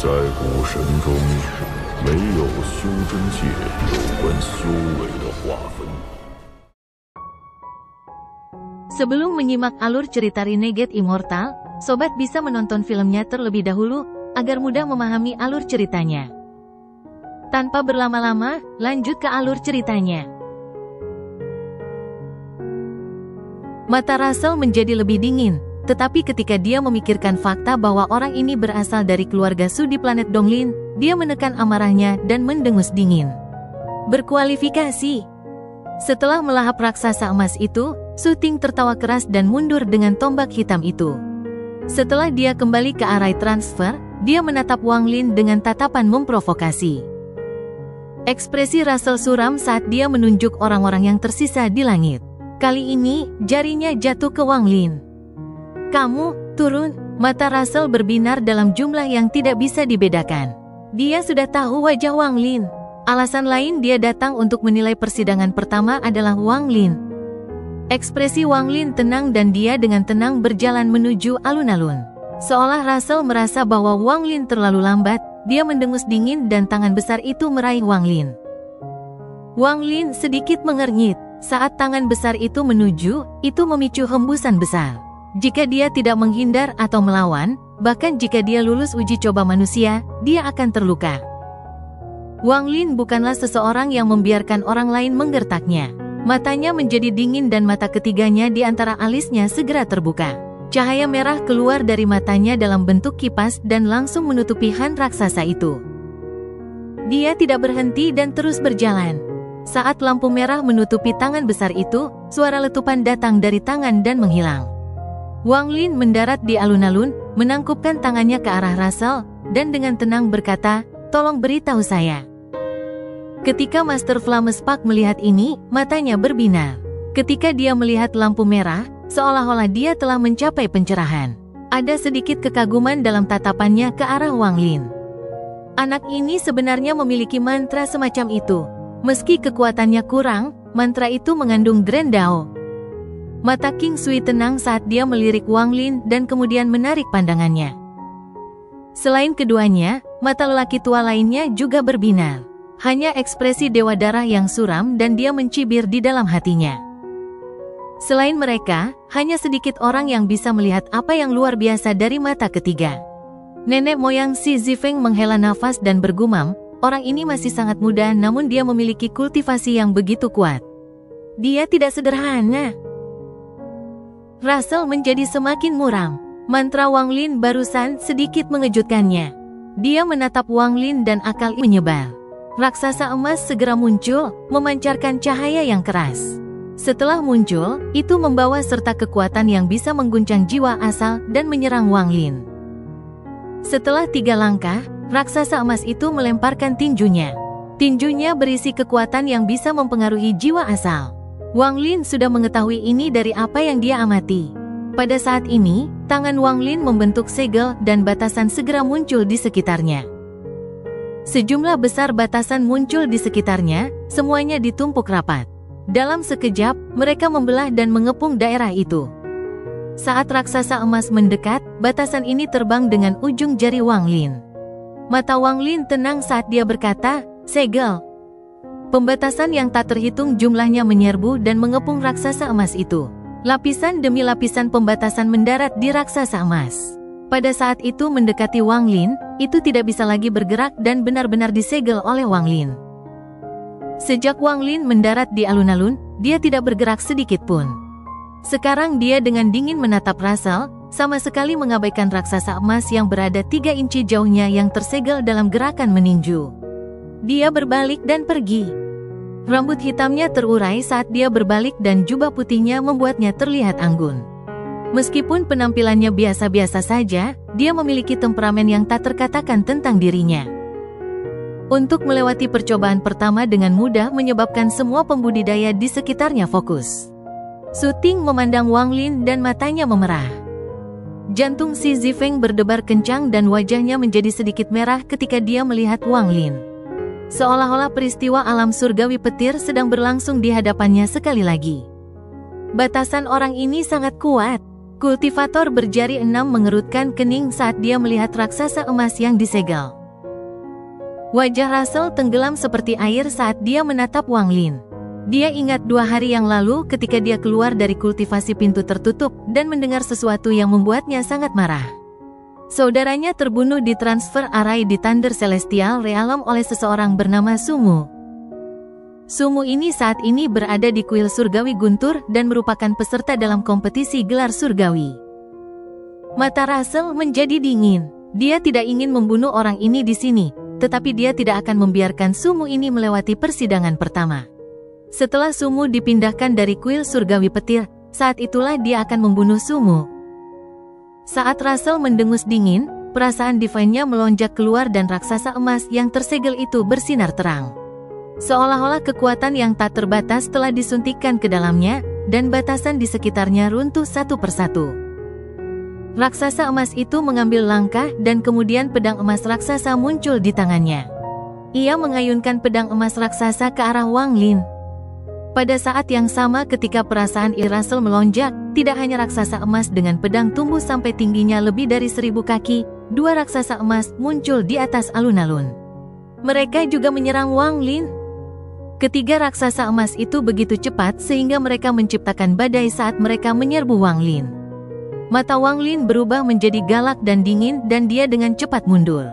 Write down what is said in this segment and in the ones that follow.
在古神中，没有修真界有关修为的划分。 Sebelum menyimak alur cerita Renegade Immortal, sobat bisa menonton filmnya terlebih dahulu, agar mudah memahami alur ceritanya. Tanpa berlama-lama, lanjut ke alur ceritanya. Mata Russell menjadi lebih dingin, tetapi ketika dia memikirkan fakta bahwa orang ini berasal dari keluarga Su di planet Donglin, dia menekan amarahnya dan mendengus dingin. Berkualifikasi. Setelah melahap raksasa emas itu, Su Ting tertawa keras dan mundur dengan tombak hitam itu. Setelah dia kembali ke array transfer, dia menatap Wang Lin dengan tatapan memprovokasi. Ekspresi Russell suram saat dia menunjuk orang-orang yang tersisa di langit. Kali ini, jarinya jatuh ke Wang Lin. Kamu, turun, mata Russell berbinar dalam jumlah yang tidak bisa dibedakan. Dia sudah tahu wajah Wang Lin. Alasan lain dia datang untuk menilai persidangan pertama adalah Wang Lin. Ekspresi Wang Lin tenang dan dia dengan tenang berjalan menuju alun-alun. Seolah Russell merasa bahwa Wang Lin terlalu lambat, dia mendengus dingin dan tangan besar itu meraih Wang Lin. Wang Lin sedikit mengernyit. Saat tangan besar itu menuju, itu memicu hembusan besar. Jika dia tidak menghindar atau melawan, bahkan jika dia lulus uji coba manusia, dia akan terluka. Wang Lin bukanlah seseorang yang membiarkan orang lain menggertaknya. Matanya menjadi dingin dan mata ketiganya di antara alisnya segera terbuka. Cahaya merah keluar dari matanya dalam bentuk kipas dan langsung menutupi Han raksasa itu. Dia tidak berhenti dan terus berjalan. Saat lampu merah menutupi tangan besar itu, suara letupan datang dari tangan dan menghilang. Wang Lin mendarat di alun-alun, menangkupkan tangannya ke arah Russell, dan dengan tenang berkata, "Tolong beritahu saya." Ketika Master Flamespark melihat ini, matanya berbinar. Ketika dia melihat lampu merah, seolah-olah dia telah mencapai pencerahan. Ada sedikit kekaguman dalam tatapannya ke arah Wang Lin. Anak ini sebenarnya memiliki mantra semacam itu. Meski kekuatannya kurang, mantra itu mengandung Grand Dao. Mata King Sui tenang saat dia melirik Wang Lin dan kemudian menarik pandangannya. Selain keduanya, mata lelaki tua lainnya juga berbinar. Hanya ekspresi Dewa Darah yang suram dan dia mencibir di dalam hatinya. Selain mereka, hanya sedikit orang yang bisa melihat apa yang luar biasa dari mata ketiga. Nenek moyang Si Zifeng menghela nafas dan bergumam, orang ini masih sangat muda namun dia memiliki kultivasi yang begitu kuat. Dia tidak sederhana. Russell menjadi semakin muram. Mantra Wang Lin barusan sedikit mengejutkannya. Dia menatap Wang Lin dan akal menyebar. Raksasa emas segera muncul, memancarkan cahaya yang keras. Setelah muncul, itu membawa serta kekuatan yang bisa mengguncang jiwa asal dan menyerang Wang Lin. Setelah 3 langkah, raksasa emas itu melemparkan tinjunya. Tinjunya berisi kekuatan yang bisa mempengaruhi jiwa asal. Wang Lin sudah mengetahui ini dari apa yang dia amati. Pada saat ini, tangan Wang Lin membentuk segel dan batasan segera muncul di sekitarnya. Sejumlah besar batasan muncul di sekitarnya, semuanya ditumpuk rapat. Dalam sekejap, mereka membelah dan mengepung daerah itu. Saat raksasa emas mendekat, batasan ini terbang dengan ujung jari Wang Lin. Mata Wang Lin tenang saat dia berkata, "Segel." Pembatasan yang tak terhitung jumlahnya menyerbu dan mengepung raksasa emas itu. Lapisan demi lapisan pembatasan mendarat di raksasa emas. Pada saat itu mendekati Wang Lin, itu tidak bisa lagi bergerak dan benar-benar disegel oleh Wang Lin. Sejak Wang Lin mendarat di alun-alun, dia tidak bergerak sedikit pun. Sekarang dia dengan dingin menatap Russell, sama sekali mengabaikan raksasa emas yang berada 3 inci jauhnya yang tersegel dalam gerakan meninju. Dia berbalik dan pergi. Rambut hitamnya terurai saat dia berbalik dan jubah putihnya membuatnya terlihat anggun. Meskipun penampilannya biasa-biasa saja, dia memiliki temperamen yang tak terkatakan tentang dirinya. Untuk melewati percobaan pertama dengan mudah menyebabkan semua pembudidaya di sekitarnya fokus. Su Ting memandang Wang Lin dan matanya memerah. Jantung Si Zifeng berdebar kencang dan wajahnya menjadi sedikit merah ketika dia melihat Wang Lin. Seolah-olah peristiwa alam surgawi petir sedang berlangsung di hadapannya sekali lagi. Batasan orang ini sangat kuat. Kultivator berjari 6 mengerutkan kening saat dia melihat raksasa emas yang disegel. Wajah Russell tenggelam seperti air saat dia menatap Wang Lin. Dia ingat 2 hari yang lalu ketika dia keluar dari kultivasi pintu tertutup dan mendengar sesuatu yang membuatnya sangat marah. Saudaranya terbunuh di transfer array di Thunder Celestial Realm oleh seseorang bernama Sumu. Sumu ini saat ini berada di kuil surgawi Guntur dan merupakan peserta dalam kompetisi gelar surgawi. Mata Russell menjadi dingin. Dia tidak ingin membunuh orang ini di sini, tetapi dia tidak akan membiarkan Sumu ini melewati persidangan pertama. Setelah Sumu dipindahkan dari kuil surgawi petir, saat itulah dia akan membunuh Sumu. Saat Russell mendengus dingin, perasaan divine-nya melonjak keluar dan raksasa emas yang tersegel itu bersinar terang. Seolah-olah kekuatan yang tak terbatas telah disuntikkan ke dalamnya, dan batasan di sekitarnya runtuh satu persatu. Raksasa emas itu mengambil langkah dan kemudian pedang emas raksasa muncul di tangannya. Ia mengayunkan pedang emas raksasa ke arah Wang Lin. Pada saat yang sama ketika perasaan Russell melonjak, tidak hanya raksasa emas dengan pedang tumbuh sampai tingginya lebih dari 1000 kaki, 2 raksasa emas muncul di atas alun-alun. Mereka juga menyerang Wang Lin. Ketiga raksasa emas itu begitu cepat sehingga mereka menciptakan badai saat mereka menyerbu Wang Lin. Mata Wang Lin berubah menjadi galak dan dingin dan dia dengan cepat mundur.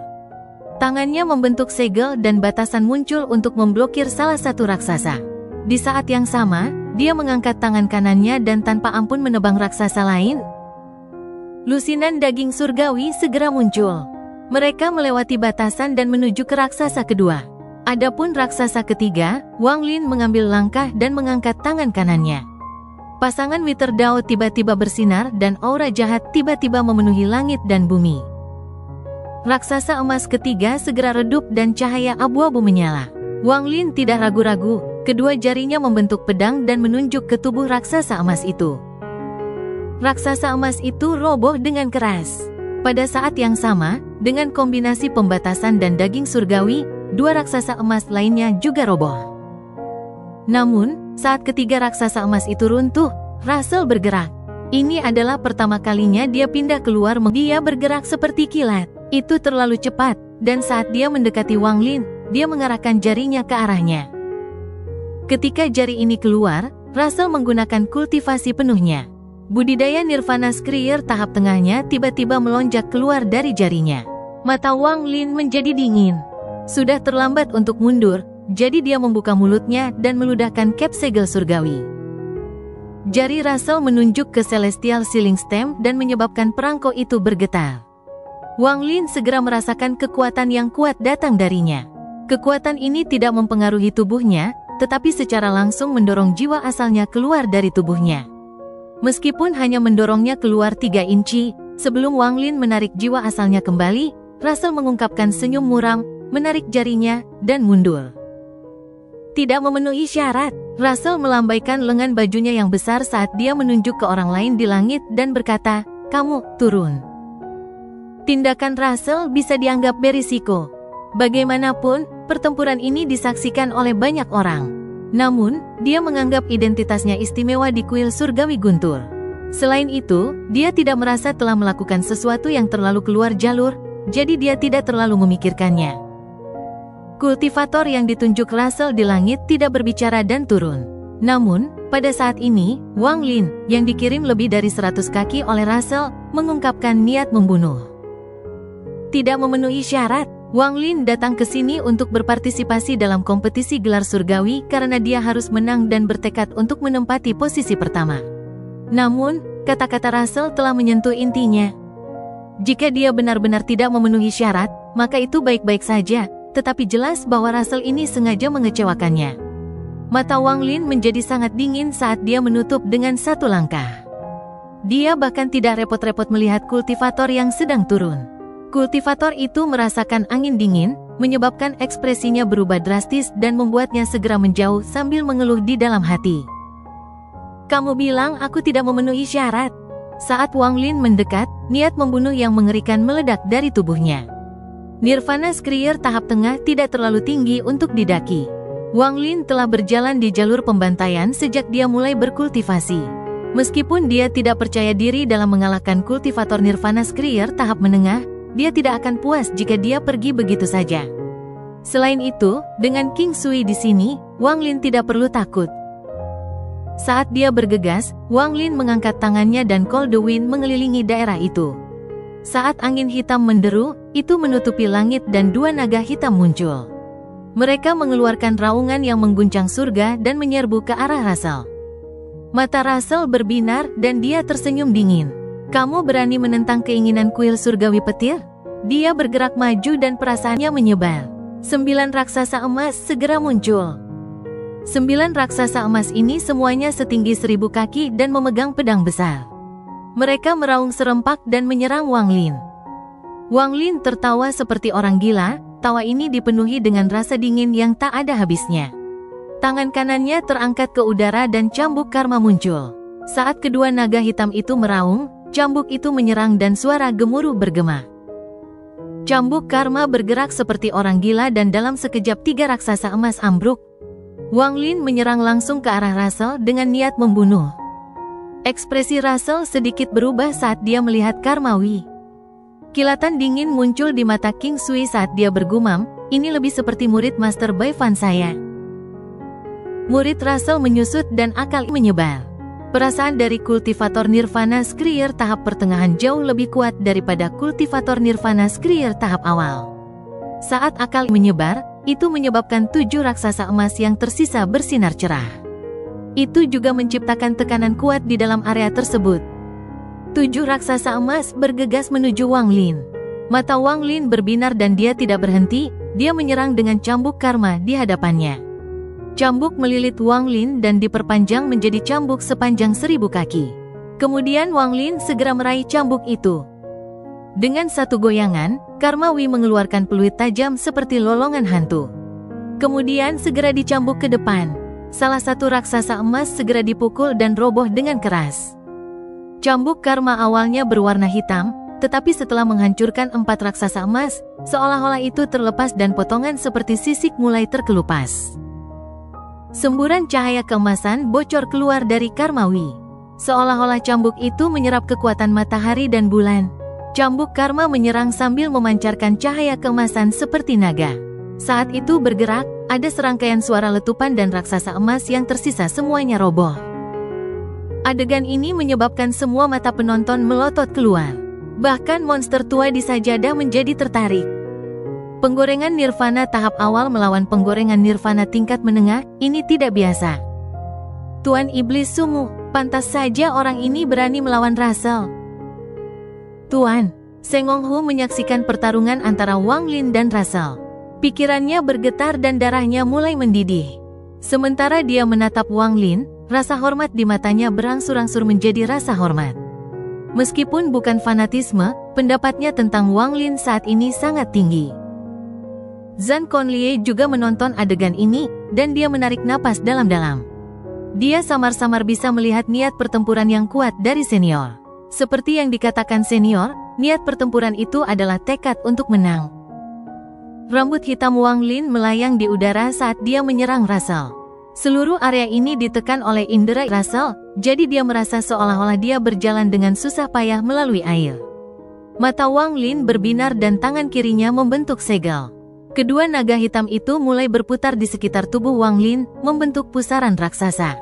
Tangannya membentuk segel dan batasan muncul untuk memblokir salah satu raksasa. Di saat yang sama, dia mengangkat tangan kanannya dan tanpa ampun menebang raksasa lain. Lusinan daging surgawi segera muncul. Mereka melewati batasan dan menuju ke raksasa kedua. Adapun raksasa ketiga, Wang Lin mengambil langkah dan mengangkat tangan kanannya. Pasangan Wither Dao tiba-tiba bersinar dan aura jahat tiba-tiba memenuhi langit dan bumi. Raksasa emas ketiga segera redup dan cahaya abu-abu menyala. Wang Lin tidak ragu-ragu, kedua jarinya membentuk pedang dan menunjuk ke tubuh raksasa emas itu. Raksasa emas itu roboh dengan keras. Pada saat yang sama, dengan kombinasi pembatasan dan daging surgawi, 2 raksasa emas lainnya juga roboh. Namun, saat ketiga raksasa emas itu runtuh, Russell bergerak. Ini adalah pertama kalinya dia pindah keluar. Dia bergerak seperti kilat. Itu terlalu cepat, dan saat dia mendekati Wang Lin, dia mengarahkan jarinya ke arahnya. Ketika jari ini keluar, Russell menggunakan kultivasi penuhnya. Budidaya Nirvana Scryer tahap tengahnya tiba-tiba melonjak keluar dari jarinya. Mata Wang Lin menjadi dingin. Sudah terlambat untuk mundur, jadi dia membuka mulutnya dan meludahkan cap segel surgawi. Jari Russell menunjuk ke Celestial Sealing Stem dan menyebabkan perangko itu bergetar. Wang Lin segera merasakan kekuatan yang kuat datang darinya. Kekuatan ini tidak mempengaruhi tubuhnya, tetapi secara langsung mendorong jiwa asalnya keluar dari tubuhnya. Meskipun hanya mendorongnya keluar 3 inci, sebelum Wang Lin menarik jiwa asalnya kembali, Russell mengungkapkan senyum muram, menarik jarinya, dan mundur. Tidak memenuhi syarat, Russell melambaikan lengan bajunya yang besar saat dia menunjuk ke orang lain di langit dan berkata, "Kamu, turun." Tindakan Russell bisa dianggap berisiko. Bagaimanapun, pertempuran ini disaksikan oleh banyak orang. Namun, dia menganggap identitasnya istimewa di kuil surgawi Guntur. Selain itu, dia tidak merasa telah melakukan sesuatu yang terlalu keluar jalur, jadi dia tidak terlalu memikirkannya. Kultivator yang ditunjuk Russell di langit tidak berbicara dan turun. Namun, pada saat ini, Wang Lin, yang dikirim lebih dari 100 kaki oleh Russell, mengungkapkan niat membunuh. Tidak memenuhi syarat, Wang Lin datang ke sini untuk berpartisipasi dalam kompetisi gelar surgawi karena dia harus menang dan bertekad untuk menempati posisi pertama. Namun, kata-kata Russell telah menyentuh intinya. Jika dia benar-benar tidak memenuhi syarat, maka itu baik-baik saja, tetapi jelas bahwa Russell ini sengaja mengecewakannya. Mata Wang Lin menjadi sangat dingin saat dia menutup dengan satu langkah. Dia bahkan tidak repot-repot melihat kultivator yang sedang turun. Kultivator itu merasakan angin dingin, menyebabkan ekspresinya berubah drastis dan membuatnya segera menjauh sambil mengeluh di dalam hati. "Kamu bilang aku tidak memenuhi syarat." Saat Wang Lin mendekat, niat membunuh yang mengerikan meledak dari tubuhnya. Nirvana Scryer tahap tengah tidak terlalu tinggi untuk didaki. Wang Lin telah berjalan di jalur pembantaian sejak dia mulai berkultivasi. Meskipun dia tidak percaya diri dalam mengalahkan kultivator Nirvana Skrier tahap menengah, dia tidak akan puas jika dia pergi begitu saja. Selain itu, dengan King Sui di sini, Wang Lin tidak perlu takut. Saat dia bergegas, Wang Lin mengangkat tangannya dan Cold Wind mengelilingi daerah itu. Saat angin hitam menderu, itu menutupi langit dan dua naga hitam muncul. Mereka mengeluarkan raungan yang mengguncang surga dan menyerbu ke arah Russell. Mata Russell berbinar dan dia tersenyum dingin. Kamu berani menentang keinginan kuil surgawi petir? Dia bergerak maju dan perasaannya menyebar. 9 raksasa emas segera muncul. 9 raksasa emas ini semuanya setinggi 1000 kaki dan memegang pedang besar. Mereka meraung serempak dan menyerang Wang Lin. Wang Lin tertawa seperti orang gila, tawa ini dipenuhi dengan rasa dingin yang tak ada habisnya. Tangan kanannya terangkat ke udara dan cambuk karma muncul. Saat kedua naga hitam itu meraung, cambuk itu menyerang dan suara gemuruh bergema. Cambuk karma bergerak seperti orang gila dan dalam sekejap 3 raksasa emas ambruk. Wang Lin menyerang langsung ke arah Russell dengan niat membunuh. Ekspresi Russell sedikit berubah saat dia melihat Karmawi. Kilatan dingin muncul di mata King Sui saat dia bergumam, ini lebih seperti murid Master Bai Fan saya. Murid Russell menyusut dan akal menyebar. Perasaan dari kultivator Nirvana Skrier tahap pertengahan jauh lebih kuat daripada kultivator Nirvana Skrier tahap awal. Saat akal menyebar, itu menyebabkan 7 raksasa emas yang tersisa bersinar cerah. Itu juga menciptakan tekanan kuat di dalam area tersebut. 7 raksasa emas bergegas menuju Wang Lin. Mata Wang Lin berbinar dan dia tidak berhenti, dia menyerang dengan cambuk karma di hadapannya. Cambuk melilit Wang Lin dan diperpanjang menjadi cambuk sepanjang 1000 kaki. Kemudian Wang Lin segera meraih cambuk itu. Dengan satu goyangan, Karmawi mengeluarkan peluit tajam seperti lolongan hantu. Kemudian segera dicambuk ke depan. Salah satu raksasa emas segera dipukul dan roboh dengan keras. Cambuk karma awalnya berwarna hitam, tetapi setelah menghancurkan 4 raksasa emas, seolah-olah itu terlepas dan potongan seperti sisik mulai terkelupas. Semburan cahaya keemasan bocor keluar dari Karmawi. Seolah-olah cambuk itu menyerap kekuatan matahari dan bulan. Cambuk karma menyerang sambil memancarkan cahaya keemasan seperti naga. Saat itu bergerak, ada serangkaian suara letupan dan raksasa emas yang tersisa semuanya roboh. Adegan ini menyebabkan semua mata penonton melotot keluar. Bahkan monster tua di sajadah menjadi tertarik. Penggorengan Nirvana tahap awal melawan penggorengan Nirvana tingkat menengah, ini tidak biasa. Tuan Iblis Sungguh, pantas saja orang ini berani melawan Russell. Tuan, Sengong Hu menyaksikan pertarungan antara Wang Lin dan Russell. Pikirannya bergetar dan darahnya mulai mendidih. Sementara dia menatap Wang Lin, rasa hormat di matanya berangsur-angsur menjadi rasa hormat. Meskipun bukan fanatisme, pendapatnya tentang Wang Lin saat ini sangat tinggi. Zhang Conlie juga menonton adegan ini, dan dia menarik napas dalam-dalam. Dia samar-samar bisa melihat niat pertempuran yang kuat dari senior. Seperti yang dikatakan senior, niat pertempuran itu adalah tekad untuk menang. Rambut hitam Wang Lin melayang di udara saat dia menyerang Russell. Seluruh area ini ditekan oleh indera Russell, jadi dia merasa seolah-olah dia berjalan dengan susah payah melalui air. Mata Wang Lin berbinar dan tangan kirinya membentuk segel. Kedua naga hitam itu mulai berputar di sekitar tubuh Wang Lin, membentuk pusaran raksasa.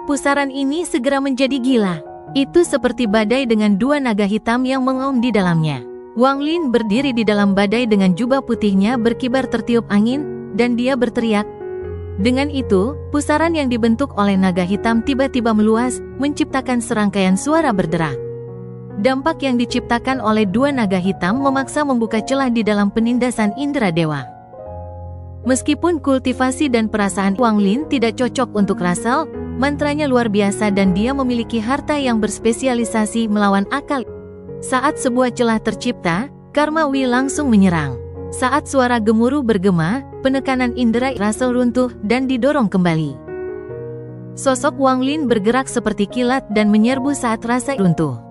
Pusaran ini segera menjadi gila. Itu seperti badai dengan 2 naga hitam yang mengaum di dalamnya. Wang Lin berdiri di dalam badai dengan jubah putihnya berkibar tertiup angin, dan dia berteriak. Dengan itu, pusaran yang dibentuk oleh naga hitam tiba-tiba meluas, menciptakan serangkaian suara berderak. Dampak yang diciptakan oleh 2 naga hitam memaksa membuka celah di dalam penindasan indera dewa. Meskipun kultivasi dan perasaan Wang Lin tidak cocok untuk Russell, mantranya luar biasa dan dia memiliki harta yang berspesialisasi melawan akal. Saat sebuah celah tercipta, Karmawi langsung menyerang. Saat suara gemuruh bergema, penekanan indera Russell runtuh dan didorong kembali. Sosok Wang Lin bergerak seperti kilat dan menyerbu saat rasa runtuh.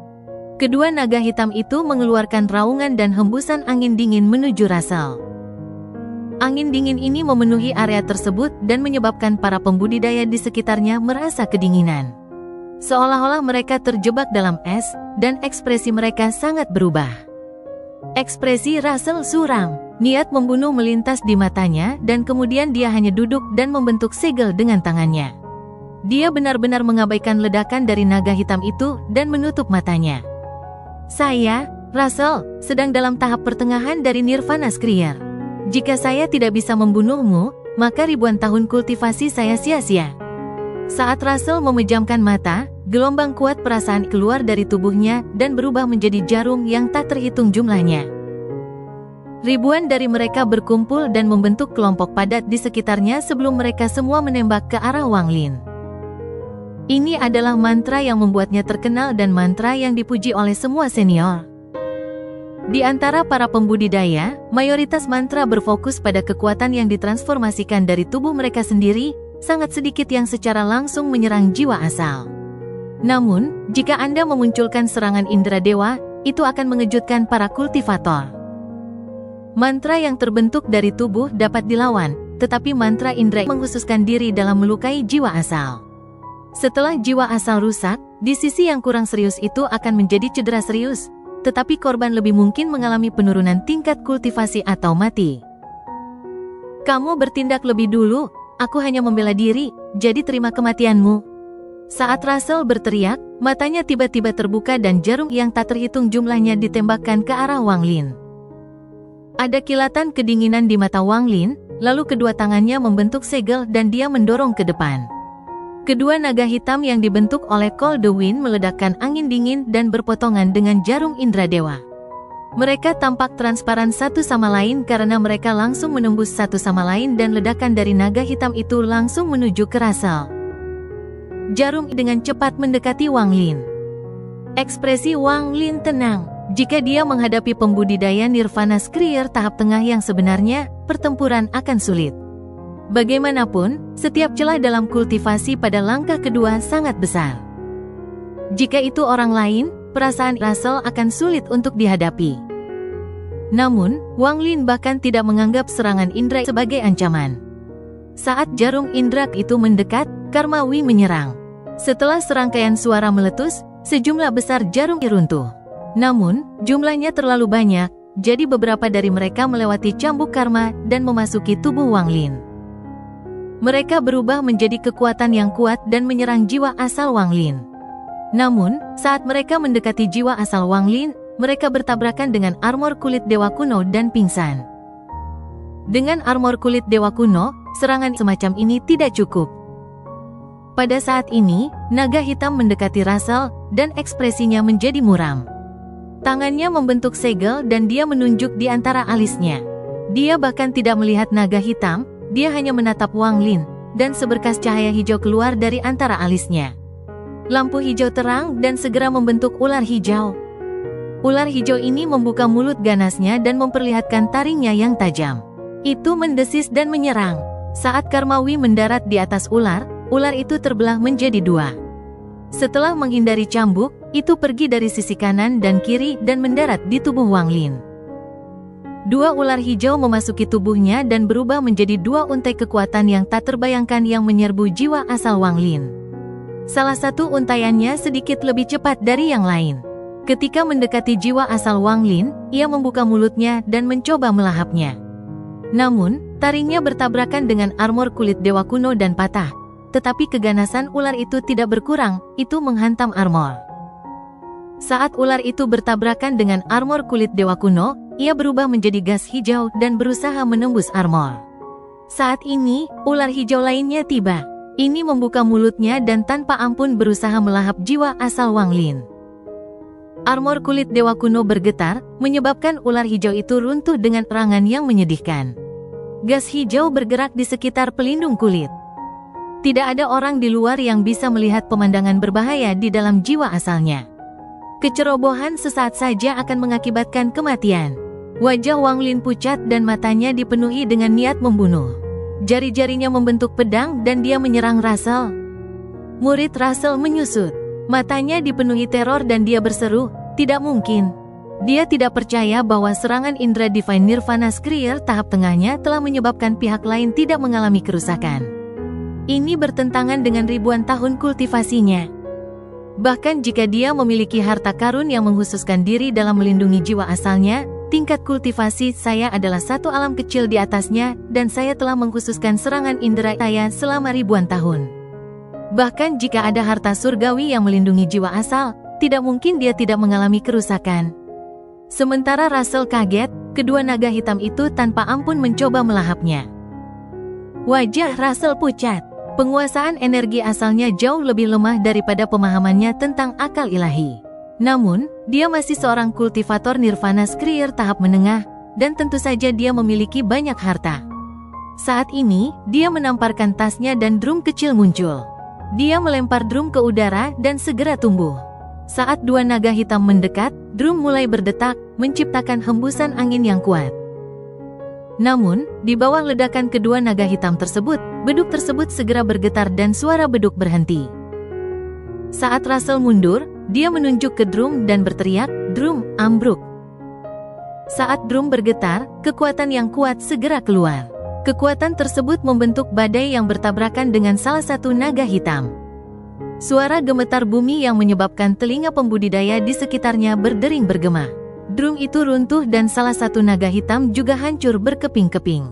Kedua naga hitam itu mengeluarkan raungan dan hembusan angin dingin menuju Russell. Angin dingin ini memenuhi area tersebut dan menyebabkan para pembudidaya di sekitarnya merasa kedinginan. Seolah-olah mereka terjebak dalam es, dan ekspresi mereka sangat berubah. Ekspresi Russell suram. Niat membunuh melintas di matanya dan kemudian dia hanya duduk dan membentuk segel dengan tangannya. Dia benar-benar mengabaikan ledakan dari naga hitam itu dan menutup matanya. Saya, Russell, sedang dalam tahap pertengahan dari Nirvana Skrier. Jika saya tidak bisa membunuhmu, maka ribuan tahun kultivasi saya sia-sia. Saat Russell memejamkan mata, gelombang kuat perasaan keluar dari tubuhnya dan berubah menjadi jarum yang tak terhitung jumlahnya. Ribuan dari mereka berkumpul dan membentuk kelompok padat di sekitarnya sebelum mereka semua menembak ke arah Wang Lin. Ini adalah mantra yang membuatnya terkenal dan mantra yang dipuji oleh semua senior. Di antara para pembudidaya, mayoritas mantra berfokus pada kekuatan yang ditransformasikan dari tubuh mereka sendiri, sangat sedikit yang secara langsung menyerang jiwa asal. Namun, jika Anda memunculkan serangan indera dewa, itu akan mengejutkan para kultivator. Mantra yang terbentuk dari tubuh dapat dilawan, tetapi mantra indera mengkhususkan diri dalam melukai jiwa asal. Setelah jiwa asal rusak, di sisi yang kurang serius itu akan menjadi cedera serius, tetapi korban lebih mungkin mengalami penurunan tingkat kultivasi atau mati. Kamu bertindak lebih dulu, aku hanya membela diri, jadi terima kematianmu. Saat Russell berteriak, matanya tiba-tiba terbuka dan jarum yang tak terhitung jumlahnya ditembakkan ke arah Wang Lin. Ada kilatan kedinginan di mata Wang Lin, lalu kedua tangannya membentuk segel dan dia mendorong ke depan. Kedua naga hitam yang dibentuk oleh Cold the Wind meledakkan angin dingin dan berpotongan dengan jarum indera dewa. Mereka tampak transparan satu sama lain karena mereka langsung menembus satu sama lain dan ledakan dari naga hitam itu langsung menuju ke Russell. Jarum dengan cepat mendekati Wang Lin. Ekspresi Wang Lin tenang. Jika dia menghadapi pembudidaya Nirvana Skrier tahap tengah yang sebenarnya, pertempuran akan sulit. Bagaimanapun, setiap celah dalam kultivasi pada langkah kedua sangat besar. Jika itu orang lain, perasaan Russell akan sulit untuk dihadapi. Namun, Wang Lin bahkan tidak menganggap serangan indera sebagai ancaman. Saat jarum indera itu mendekat, Karma Wi menyerang. Setelah serangkaian suara meletus, sejumlah besar jarum runtuh. Namun, jumlahnya terlalu banyak, jadi beberapa dari mereka melewati cambuk karma dan memasuki tubuh Wang Lin. Mereka berubah menjadi kekuatan yang kuat dan menyerang jiwa asal Wang Lin. Namun, saat mereka mendekati jiwa asal Wang Lin, mereka bertabrakan dengan armor kulit dewa kuno dan pingsan. Dengan armor kulit dewa kuno, serangan semacam ini tidak cukup. Pada saat ini, naga hitam mendekati Russell dan ekspresinya menjadi muram. Tangannya membentuk segel dan dia menunjuk di antara alisnya. Dia bahkan tidak melihat naga hitam, dia hanya menatap Wang Lin, dan seberkas cahaya hijau keluar dari antara alisnya. Lampu hijau terang dan segera membentuk ular hijau. Ular hijau ini membuka mulut ganasnya dan memperlihatkan taringnya yang tajam. Itu mendesis dan menyerang. Saat Karmawi mendarat di atas ular, ular itu terbelah menjadi dua. Setelah menghindari cambuk, itu pergi dari sisi kanan dan kiri dan mendarat di tubuh Wang Lin. Dua ular hijau memasuki tubuhnya dan berubah menjadi dua untai kekuatan yang tak terbayangkan yang menyerbu jiwa asal Wang Lin. Salah satu untaiannya sedikit lebih cepat dari yang lain. Ketika mendekati jiwa asal Wang Lin, ia membuka mulutnya dan mencoba melahapnya. Namun, taringnya bertabrakan dengan armor kulit dewa kuno dan patah. Tetapi keganasan ular itu tidak berkurang, itu menghantam armor. Saat ular itu bertabrakan dengan armor kulit dewa kuno, ia berubah menjadi gas hijau dan berusaha menembus armor. Saat ini, ular hijau lainnya tiba. Ini membuka mulutnya dan tanpa ampun berusaha melahap jiwa asal Wang Lin. Armor kulit dewa kuno bergetar, menyebabkan ular hijau itu runtuh dengan serangan yang menyedihkan. Gas hijau bergerak di sekitar pelindung kulit. Tidak ada orang di luar yang bisa melihat pemandangan berbahaya di dalam jiwa asalnya. Kecerobohan sesaat saja akan mengakibatkan kematian. Wajah Wang Lin pucat dan matanya dipenuhi dengan niat membunuh. Jari-jarinya membentuk pedang dan dia menyerang Russell. Murid Russell menyusut. Matanya dipenuhi teror dan dia berseru, "Tidak mungkin." Dia tidak percaya bahwa serangan indera Divine Nirvana Skrier tahap tengahnya telah menyebabkan pihak lain tidak mengalami kerusakan. Ini bertentangan dengan ribuan tahun kultivasinya. Bahkan jika dia memiliki harta karun yang menghususkan diri dalam melindungi jiwa asalnya, tingkat kultivasi saya adalah satu alam kecil di atasnya, dan saya telah mengkhususkan serangan indera saya selama ribuan tahun. Bahkan jika ada harta surgawi yang melindungi jiwa asal, tidak mungkin dia tidak mengalami kerusakan. Sementara Russell kaget, kedua naga hitam itu tanpa ampun mencoba melahapnya. Wajah Russell pucat. Penguasaan energi asalnya jauh lebih lemah daripada pemahamannya tentang akal ilahi. Namun, dia masih seorang kultivator nirvana skrier tahap menengah, dan tentu saja dia memiliki banyak harta. Saat ini, dia menamparkan tasnya dan drum kecil muncul. Dia melempar drum ke udara dan segera tumbuh. Saat dua naga hitam mendekat, drum mulai berdetak, menciptakan hembusan angin yang kuat. Namun, di bawah ledakan kedua naga hitam tersebut, beduk tersebut segera bergetar dan suara beduk berhenti. Saat Russell mundur, dia menunjuk ke drum dan berteriak, "Drum, ambruk." Saat drum bergetar, kekuatan yang kuat segera keluar. Kekuatan tersebut membentuk badai yang bertabrakan dengan salah satu naga hitam. Suara gemetar bumi yang menyebabkan telinga pembudidaya di sekitarnya berdering bergema. Drum itu runtuh dan salah satu naga hitam juga hancur berkeping-keping.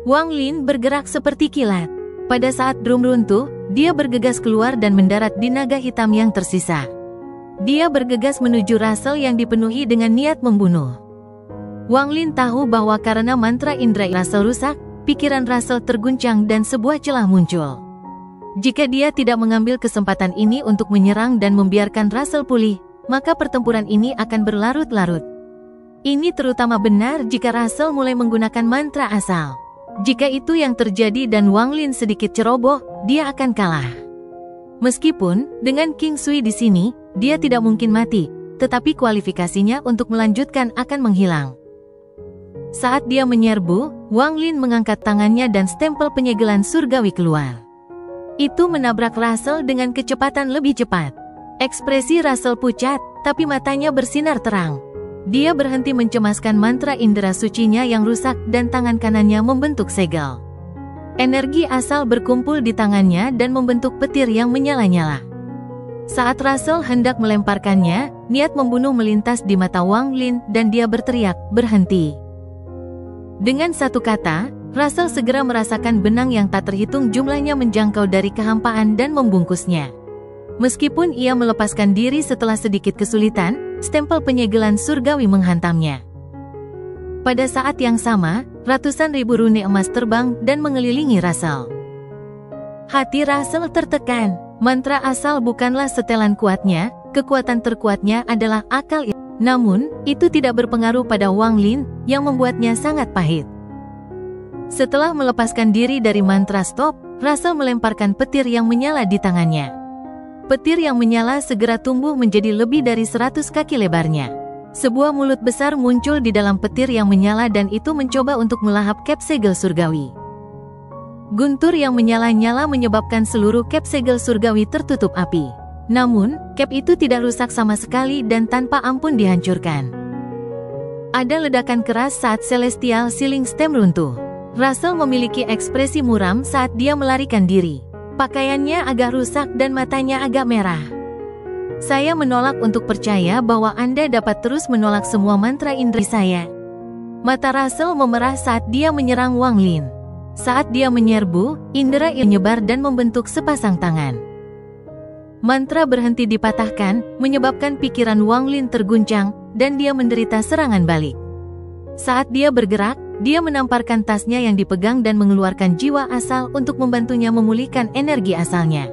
Wang Lin bergerak seperti kilat. Pada saat drum runtuh, dia bergegas keluar dan mendarat di naga hitam yang tersisa. Dia bergegas menuju Russell yang dipenuhi dengan niat membunuh. Wang Lin tahu bahwa karena mantra indera Russell rusak, pikiran Russell terguncang dan sebuah celah muncul. Jika dia tidak mengambil kesempatan ini untuk menyerang dan membiarkan Russell pulih, maka pertempuran ini akan berlarut-larut. Ini terutama benar jika Russell mulai menggunakan mantra asal. Jika itu yang terjadi dan Wang Lin sedikit ceroboh, dia akan kalah. Meskipun, dengan King Sui di sini, dia tidak mungkin mati, tetapi kualifikasinya untuk melanjutkan akan menghilang. Saat dia menyerbu, Wang Lin mengangkat tangannya dan stempel penyegelan surgawi keluar. Itu menabrak Russell dengan kecepatan lebih cepat. Ekspresi Russell pucat, tapi matanya bersinar terang. Dia berhenti mencemaskan mantra indera sucinya yang rusak dan tangan kanannya membentuk segel. Energi asal berkumpul di tangannya dan membentuk petir yang menyala-nyala. Saat Russell hendak melemparkannya, niat membunuh melintas di mata Wang Lin dan dia berteriak, "Berhenti." Dengan satu kata, Russell segera merasakan benang yang tak terhitung jumlahnya menjangkau dari kehampaan dan membungkusnya. Meskipun ia melepaskan diri setelah sedikit kesulitan, stempel penyegelan surgawi menghantamnya. Pada saat yang sama, ratusan ribu rune emas terbang dan mengelilingi Russell. Hati Russell tertekan. Mantra asal bukanlah setelan kuatnya, kekuatan terkuatnya adalah akal. Namun, itu tidak berpengaruh pada Wang Lin, yang membuatnya sangat pahit. Setelah melepaskan diri dari mantra stop, Russell melemparkan petir yang menyala di tangannya. Petir yang menyala segera tumbuh menjadi lebih dari 100 kaki lebarnya. Sebuah mulut besar muncul di dalam petir yang menyala dan itu mencoba untuk melahap kep segel surgawi. Guntur yang menyala-nyala menyebabkan seluruh kep segel surgawi tertutup api. Namun, kep itu tidak rusak sama sekali dan tanpa ampun dihancurkan. Ada ledakan keras saat Celestial Sealing Stem runtuh. Russell memiliki ekspresi muram saat dia melarikan diri. Pakaiannya agak rusak dan matanya agak merah. Saya menolak untuk percaya bahwa Anda dapat terus menolak semua mantra indera saya. Mata Russell memerah saat dia menyerang Wang Lin. Saat dia menyerbu, indera menyebar dan membentuk sepasang tangan. Mantra berhenti dipatahkan, menyebabkan pikiran Wang Lin terguncang, dan dia menderita serangan balik. Saat dia bergerak, dia menamparkan tasnya yang dipegang dan mengeluarkan jiwa asal untuk membantunya memulihkan energi asalnya.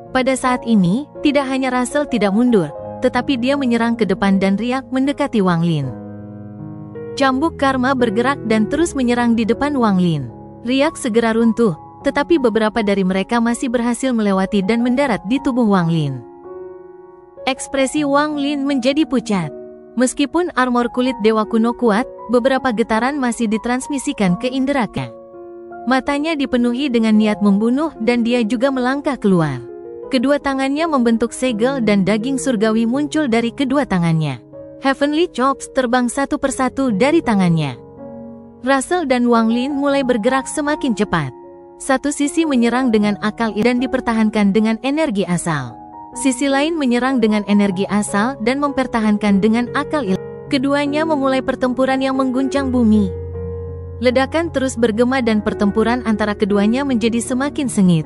Pada saat ini, tidak hanya Russell tidak mundur, tetapi dia menyerang ke depan dan riak mendekati Wang Lin. Cambuk karma bergerak dan terus menyerang di depan Wang Lin. Riak segera runtuh, tetapi beberapa dari mereka masih berhasil melewati dan mendarat di tubuh Wang Lin. Ekspresi Wang Lin menjadi pucat. Meskipun armor kulit dewa kuno kuat, beberapa getaran masih ditransmisikan ke inderanya. Matanya dipenuhi dengan niat membunuh dan dia juga melangkah keluar. Kedua tangannya membentuk segel dan daging surgawi muncul dari kedua tangannya. Heavenly Chops terbang satu persatu dari tangannya. Russell dan Wang Lin mulai bergerak semakin cepat. Satu sisi menyerang dengan akal dan dipertahankan dengan energi asal. Sisi lain menyerang dengan energi asal dan mempertahankan dengan akal ilahi. Keduanya memulai pertempuran yang mengguncang bumi. Ledakan terus bergema dan pertempuran antara keduanya menjadi semakin sengit.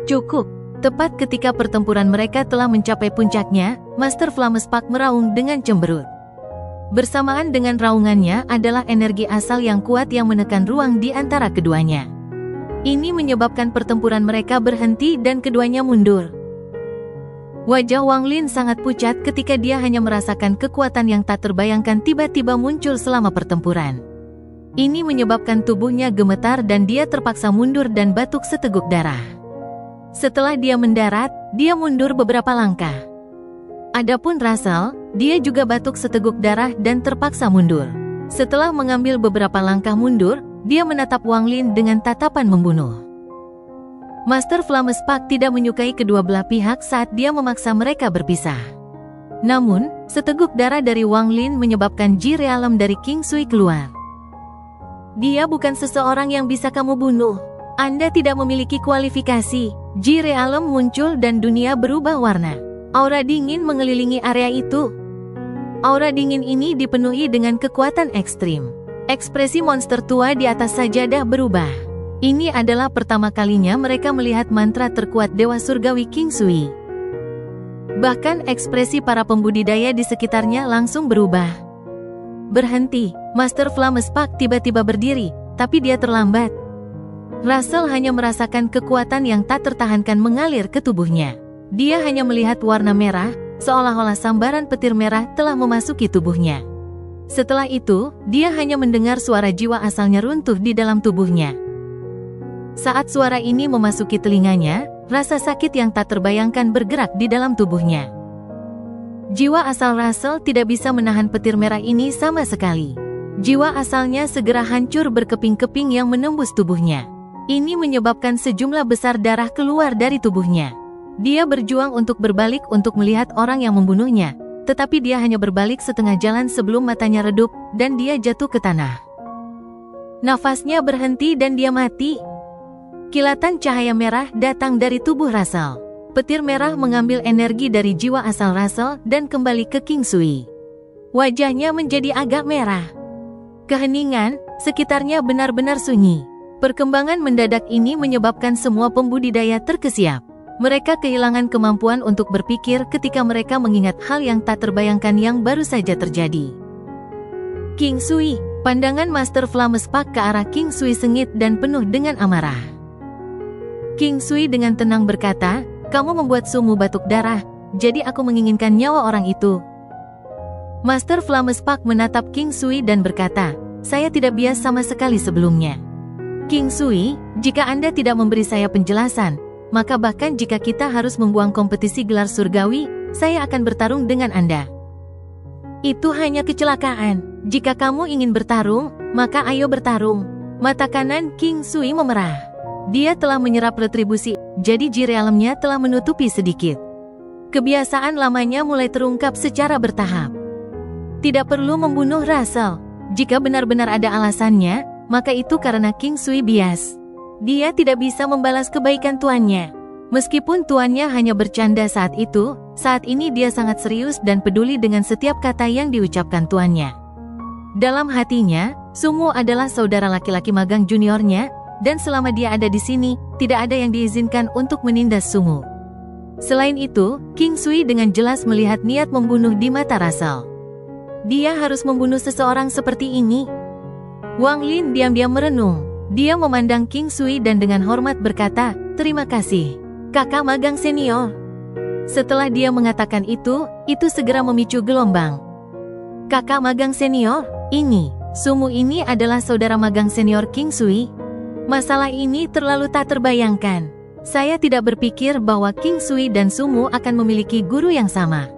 Cukup. Tepat ketika pertempuran mereka telah mencapai puncaknya, Master Flamespark meraung dengan cemberut. Bersamaan dengan raungannya adalah energi asal yang kuat yang menekan ruang di antara keduanya. Ini menyebabkan pertempuran mereka berhenti dan keduanya mundur. Wajah Wang Lin sangat pucat ketika dia hanya merasakan kekuatan yang tak terbayangkan tiba-tiba muncul selama pertempuran. Ini menyebabkan tubuhnya gemetar dan dia terpaksa mundur dan batuk seteguk darah. Setelah dia mendarat, dia mundur beberapa langkah. Adapun Russell, dia juga batuk seteguk darah dan terpaksa mundur. Setelah mengambil beberapa langkah mundur, dia menatap Wang Lin dengan tatapan membunuh. Master Flamespark tidak menyukai kedua belah pihak saat dia memaksa mereka berpisah. Namun, seteguk darah dari Wang Lin menyebabkan Ji Realm dari King Sui keluar. Dia bukan seseorang yang bisa kamu bunuh. Anda tidak memiliki kualifikasi. Ji Realm muncul dan dunia berubah warna. Aura dingin mengelilingi area itu. Aura dingin ini dipenuhi dengan kekuatan ekstrim. Ekspresi monster tua di atas sajadah berubah. Ini adalah pertama kalinya mereka melihat mantra terkuat Dewa Surgawi King Sui. Bahkan ekspresi para pembudidaya di sekitarnya langsung berubah. Berhenti, Master Flamespark tiba-tiba berdiri, tapi dia terlambat. Russell hanya merasakan kekuatan yang tak tertahankan mengalir ke tubuhnya. Dia hanya melihat warna merah, seolah-olah sambaran petir merah telah memasuki tubuhnya. Setelah itu, dia hanya mendengar suara jiwa asalnya runtuh di dalam tubuhnya. Saat suara ini memasuki telinganya, rasa sakit yang tak terbayangkan bergerak di dalam tubuhnya. Jiwa asal Russell tidak bisa menahan petir merah ini sama sekali. Jiwa asalnya segera hancur berkeping-keping yang menembus tubuhnya. Ini menyebabkan sejumlah besar darah keluar dari tubuhnya. Dia berjuang untuk berbalik untuk melihat orang yang membunuhnya, tetapi dia hanya berbalik setengah jalan sebelum matanya redup, dan dia jatuh ke tanah. Nafasnya berhenti dan dia mati. Kilatan cahaya merah datang dari tubuh Russell. Petir merah mengambil energi dari jiwa asal Russell dan kembali ke King Sui. Wajahnya menjadi agak merah. Keheningan, sekitarnya benar-benar sunyi. Perkembangan mendadak ini menyebabkan semua pembudidaya terkesiap. Mereka kehilangan kemampuan untuk berpikir ketika mereka mengingat hal yang tak terbayangkan yang baru saja terjadi. King Sui, pandangan Master Flamespark ke arah King Sui sengit dan penuh dengan amarah. King Sui dengan tenang berkata, "Kamu membuat sumu batuk darah, jadi aku menginginkan nyawa orang itu." Master Flamespark menatap King Sui dan berkata, "Saya tidak bias sama sekali sebelumnya. King Sui, jika Anda tidak memberi saya penjelasan, maka bahkan jika kita harus membuang kompetisi gelar surgawi, saya akan bertarung dengan Anda." "Itu hanya kecelakaan. Jika kamu ingin bertarung, maka ayo bertarung." Mata kanan King Sui memerah. Dia telah menyerap retribusi, jadi Ji Realmnya telah menutupi sedikit. Kebiasaan lamanya mulai terungkap secara bertahap. Tidak perlu membunuh Russell. Jika benar-benar ada alasannya, maka itu karena King Sui bias. Dia tidak bisa membalas kebaikan tuannya. Meskipun tuannya hanya bercanda saat itu, saat ini dia sangat serius dan peduli dengan setiap kata yang diucapkan tuannya. Dalam hatinya, Sumu adalah saudara laki-laki magang juniornya, dan selama dia ada di sini, tidak ada yang diizinkan untuk menindas Sumu. Selain itu, King Sui dengan jelas melihat niat membunuh di mata Russell. Dia harus membunuh seseorang seperti ini. Wang Lin diam-diam merenung. Dia memandang King Sui dan dengan hormat berkata, "Terima kasih, kakak magang senior." Setelah dia mengatakan itu segera memicu gelombang. "Kakak magang senior, Sumu ini adalah saudara magang senior King Sui? Masalah ini terlalu tak terbayangkan. Saya tidak berpikir bahwa King Sui dan Sumu akan memiliki guru yang sama."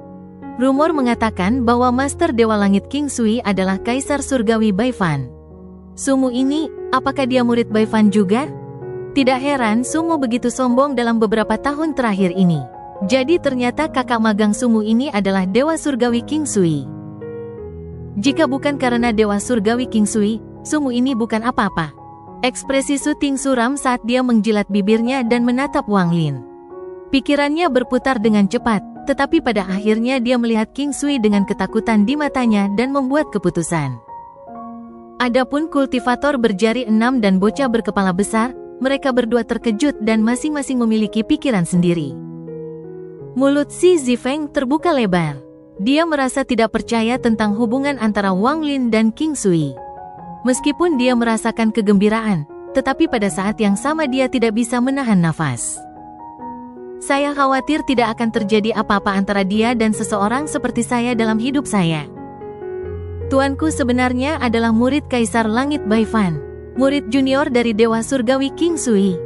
Rumor mengatakan bahwa Master Dewa Langit King Sui adalah Kaisar Surgawi Baifan. Sumu ini, apakah dia murid Baifan juga? Tidak heran Sumu begitu sombong dalam beberapa tahun terakhir ini. Jadi ternyata kakak magang Sumu ini adalah Dewa Surgawi King Sui. Jika bukan karena Dewa Surgawi King Sui, Sumu ini bukan apa-apa. Ekspresi Su Ting suram saat dia menjilat bibirnya dan menatap Wang Lin. Pikirannya berputar dengan cepat, tetapi pada akhirnya dia melihat King Sui dengan ketakutan di matanya dan membuat keputusan. Adapun kultivator berjari 6 dan bocah berkepala besar, mereka berdua terkejut dan masing-masing memiliki pikiran sendiri. Mulut si Zifeng terbuka lebar. Dia merasa tidak percaya tentang hubungan antara Wang Lin dan King Sui. Meskipun dia merasakan kegembiraan, tetapi pada saat yang sama dia tidak bisa menahan nafas. Saya khawatir tidak akan terjadi apa-apa antara dia dan seseorang seperti saya dalam hidup saya. Tuanku sebenarnya adalah murid Kaisar Langit Baifan, murid junior dari Dewa Surgawi King Sui.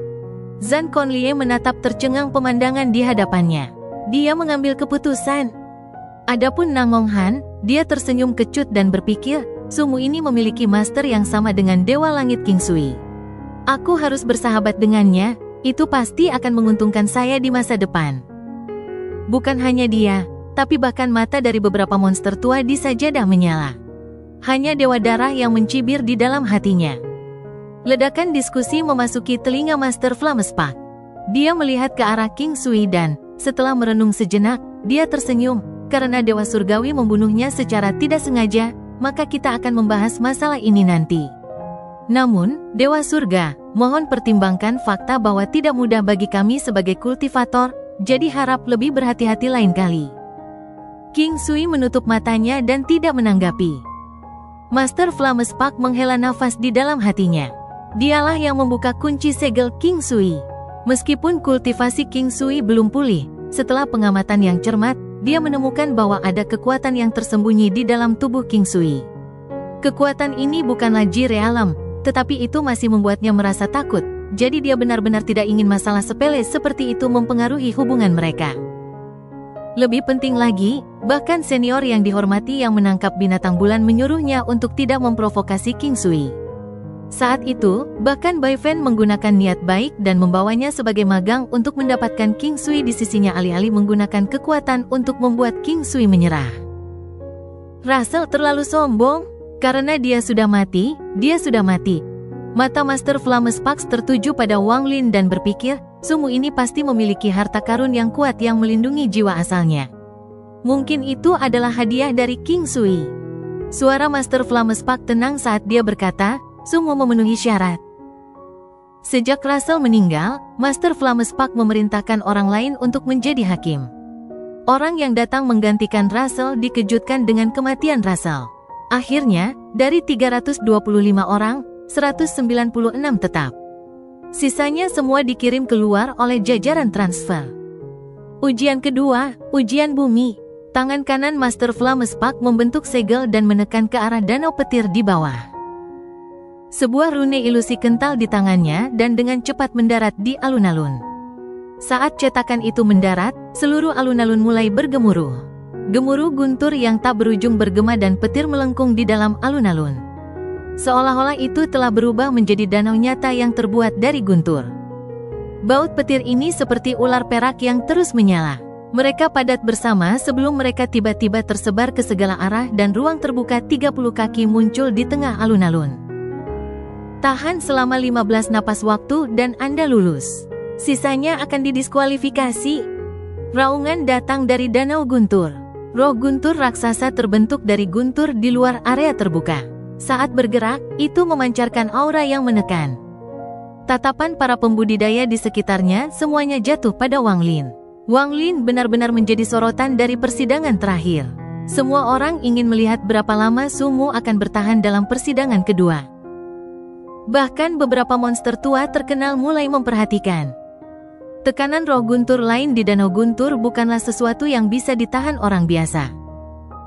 Zhang Konlie menatap tercengang pemandangan di hadapannya. Dia mengambil keputusan. Adapun Nangong Han, dia tersenyum kecut dan berpikir, Sumu ini memiliki master yang sama dengan Dewa Langit King Sui. Aku harus bersahabat dengannya, itu pasti akan menguntungkan saya di masa depan. Bukan hanya dia, tapi bahkan mata dari beberapa monster tua di sajadah menyala. Hanya Dewa Darah yang mencibir di dalam hatinya. Ledakan diskusi memasuki telinga Master Flamespark. Dia melihat ke arah King Sui dan, setelah merenung sejenak, dia tersenyum, karena Dewa Surgawi membunuhnya secara tidak sengaja, maka kita akan membahas masalah ini nanti. Namun, Dewa Surga, mohon pertimbangkan fakta bahwa tidak mudah bagi kami sebagai kultivator, jadi harap lebih berhati-hati lain kali. King Sui menutup matanya dan tidak menanggapi. Master Flamespark menghela nafas di dalam hatinya. Dialah yang membuka kunci segel King Sui. Meskipun kultivasi King Sui belum pulih, setelah pengamatan yang cermat, dia menemukan bahwa ada kekuatan yang tersembunyi di dalam tubuh King Sui. Kekuatan ini bukanlah Ji Realem, tetapi itu masih membuatnya merasa takut, jadi dia benar-benar tidak ingin masalah sepele seperti itu mempengaruhi hubungan mereka. Lebih penting lagi, bahkan senior yang dihormati yang menangkap binatang bulan menyuruhnya untuk tidak memprovokasi King Sui. Saat itu, bahkan Bai Fan menggunakan niat baik dan membawanya sebagai magang untuk mendapatkan King Sui di sisinya alih-alih menggunakan kekuatan untuk membuat King Sui menyerah. Russell terlalu sombong, karena dia sudah mati, dia sudah mati. Mata Master Flamespark tertuju pada Wang Lin dan berpikir, Sumu ini pasti memiliki harta karun yang kuat yang melindungi jiwa asalnya. Mungkin itu adalah hadiah dari King Sui. Suara Master Flamespark tenang saat dia berkata, Sumu memenuhi syarat. Sejak Russell meninggal, Master Flamespark memerintahkan orang lain untuk menjadi hakim. Orang yang datang menggantikan Russell dikejutkan dengan kematian Russell. Akhirnya, dari 325 orang, 196 tetap. Sisanya semua dikirim keluar oleh jajaran transfer. Ujian kedua, ujian bumi. Tangan kanan Master Flamespark membentuk segel dan menekan ke arah danau petir di bawah. Sebuah rune ilusi kental di tangannya dan dengan cepat mendarat di alun-alun. Saat cetakan itu mendarat, seluruh alun-alun mulai bergemuruh. Gemuruh guntur yang tak berujung bergema dan petir melengkung di dalam alun-alun. Seolah-olah itu telah berubah menjadi danau nyata yang terbuat dari guntur. Baut petir ini seperti ular perak yang terus menyala. Mereka padat bersama sebelum mereka tiba-tiba tersebar ke segala arah dan ruang terbuka 30 kaki muncul di tengah alun-alun. Tahan selama 15 napas waktu dan Anda lulus. Sisanya akan didiskualifikasi. Raungan datang dari danau guntur. Roh guntur raksasa terbentuk dari guntur di luar area terbuka. Saat bergerak, itu memancarkan aura yang menekan. Tatapan para pembudidaya di sekitarnya semuanya jatuh pada Wang Lin. Wang Lin benar-benar menjadi sorotan dari persidangan terakhir. Semua orang ingin melihat berapa lama Sumu akan bertahan dalam persidangan kedua. Bahkan beberapa monster tua terkenal mulai memperhatikan. Tekanan roh guntur lain di danau guntur bukanlah sesuatu yang bisa ditahan orang biasa.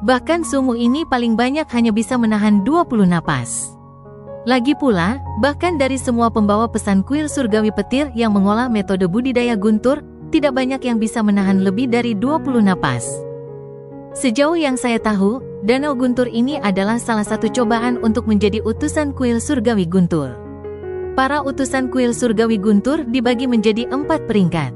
Bahkan Sumu ini paling banyak hanya bisa menahan 20 napas. Lagi pula, bahkan dari semua pembawa pesan kuil surgawi petir yang mengolah metode budidaya guntur, tidak banyak yang bisa menahan lebih dari 20 napas. Sejauh yang saya tahu, danau guntur ini adalah salah satu cobaan untuk menjadi utusan kuil surgawi guntur. Para utusan kuil surgawi guntur dibagi menjadi 4 peringkat.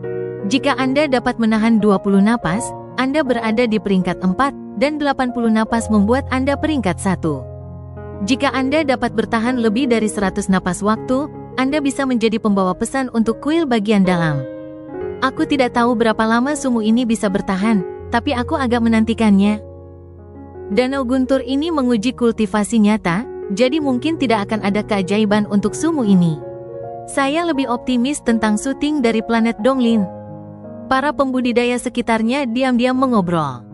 Jika Anda dapat menahan 20 napas, Anda berada di peringkat 4, dan 80 napas membuat Anda peringkat 1. Jika Anda dapat bertahan lebih dari 100 napas waktu, Anda bisa menjadi pembawa pesan untuk kuil bagian dalam. Aku tidak tahu berapa lama sumu ini bisa bertahan, tapi aku agak menantikannya. Danau guntur ini menguji kultivasi nyata, jadi mungkin tidak akan ada keajaiban untuk sumu ini. Saya lebih optimis tentang syuting dari planet Donglin. Para pembudidaya sekitarnya diam-diam mengobrol.